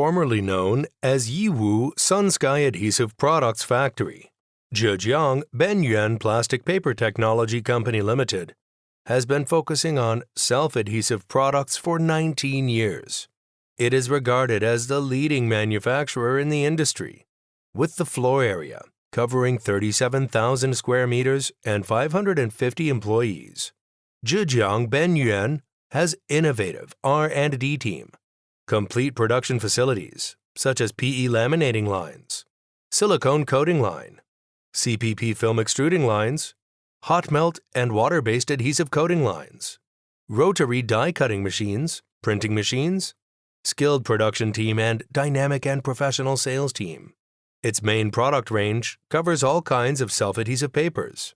formerly known as Yiwu Sun Sky Adhesive Products Factory, Zhejiang Benyuan Plastic Paper Technology Company Limited has been focusing on self-adhesive products for 19 years. It is regarded as the leading manufacturer in the industry, with the floor area covering 37,000 square meters and 550 employees. Zhejiang Benyuan has innovative R&D team, complete production facilities such as PE laminating lines, silicone coating line, CPP film extruding lines, hot melt and water-based adhesive coating lines, rotary die cutting machines, printing machines, skilled production team, and dynamic and professional sales team. Its main product range covers all kinds of self-adhesive papers,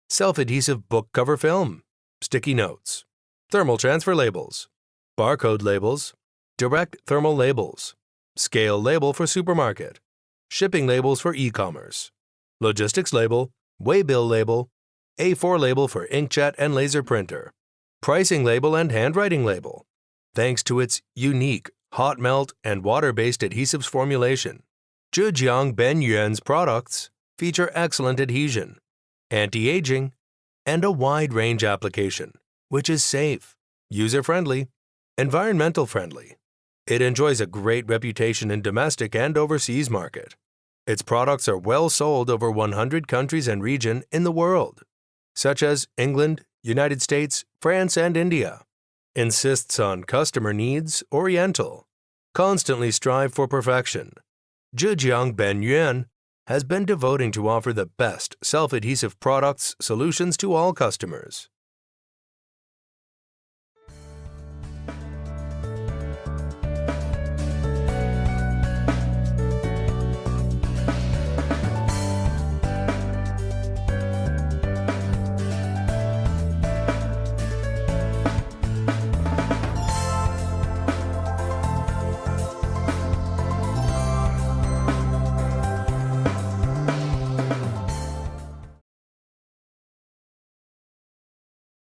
self-adhesive book cover film, sticky notes, thermal transfer labels, barcode labels, direct thermal labels, scale label for supermarket, shipping labels for e-commerce, logistics label, waybill label, A4 label for inkjet and laser printer, pricing label and handwriting label. Thanks to its unique hot melt and water-based adhesives formulation, Zhejiang Benyuan's products feature excellent adhesion, anti-aging, and a wide range application, which is safe, user-friendly, environmental-friendly. It enjoys a great reputation in domestic and overseas market. Its products are well sold over 100 countries and regions in the world, such as England, United States, France, and India. Insists on customer needs, Oriental. Constantly strive for perfection. Zhejiang Benyuan has been devoting to offer the best self-adhesive products solutions to all customers.